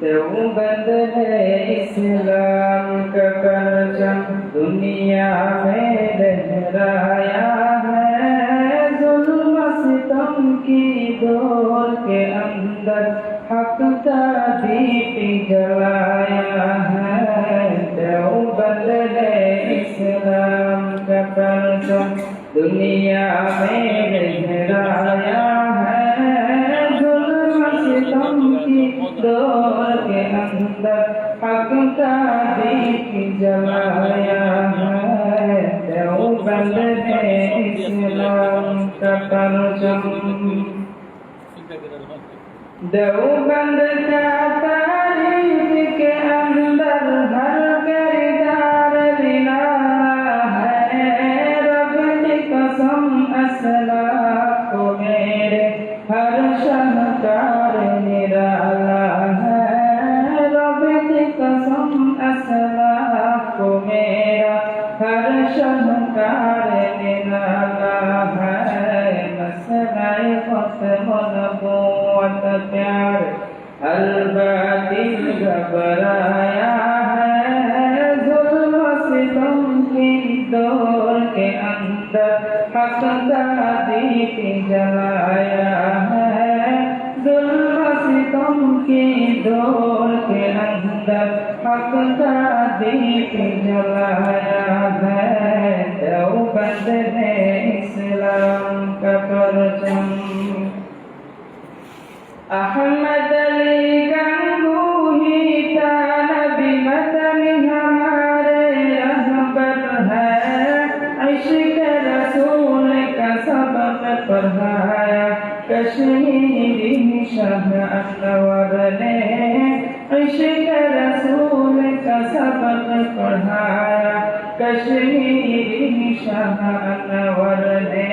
देवबंद है इस्लाम का परचम दुनिया में लहराया है। जुल्म सितम की दौर के अंदर हक का दीप जलाया है। देवबंद है इस्लाम का परचम दुनिया में लहराया है। जुल्म सितम की दौर के अंदर हक का दीप जलाया है। देवबंद है इस्लाम का परचम। देवबंद का तारीख के अंदर हर किरदार निराला है। रब की कसम असलाफ को मेरे हर शहकार निराला है। रब की कसम असलाफ को मेरा हर शहकार निराला है। मसलाए ख़त्म नबूवत प्यार हर बातिल घबराया है। जुल्म सितम की दौर के अंदर हक का दीप जलाया है। जुल्म सितम की दौर के अंदर हक का दीप जलाया है। देवबंद है इस्लाम का परचम। अहमद अली गंगोही का नबी मदनी हमारे रहबर है। इश्क रसूल का सबक पढ़ाया कश्मीरी शाह अनवर ने। इश्क रसूल का सबक पढ़ाया कश्मीरी शाह अनवर ने।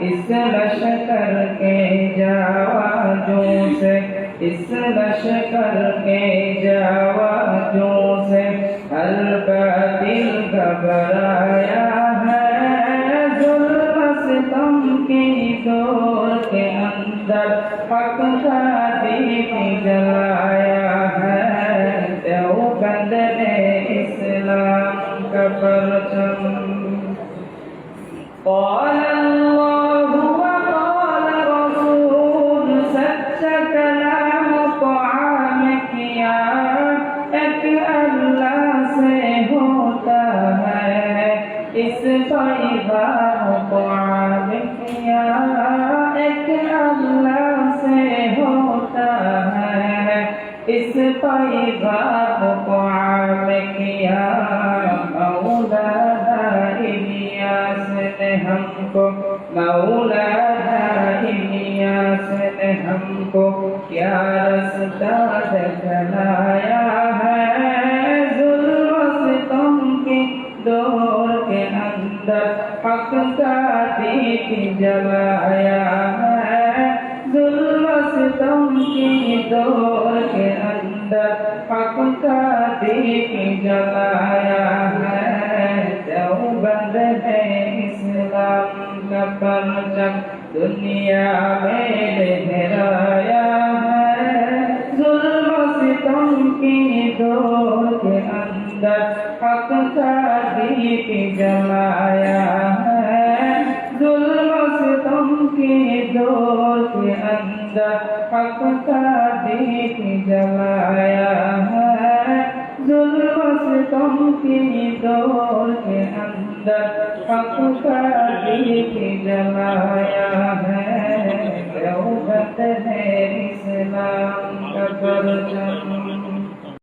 इस लश्कर के जावाजों से इस लश्कर के जावाजों से हर बातिल घबराया है। जुल्म सितम की दौर के अंदर हक का दीप जलाया है। देवबंद ने इस्लाम का परचम। قال الله وقال رسول सच्चा कलाम क़ुरान किया एक अल्लाह से होता है। इस पैगाम क़ुरान किया एक अल्लाह से होता है। इस पैगाम क़ुरान किया मौला इलियास ने हमको मौला इलियास ने हमको क्या रास्ता दिखलाया है। जुल्म सितम की दौर के अंदर हक का दीप जलाया है। जुल्म सितम की दौर के अंदर हक का दीप जलाया है। देवबंद है इस्लाम का परचम दुनिया में लहराया है। जुल्म सितम की दौर के अंदर हक का दीप जलाया है। जुल्म सितम की दौर के अंदर हक का दीप जलाया है। जुल्म सितम की दौर के अंदर हक का दीप जलाया है। देवबंद है इस्लाम का परचम।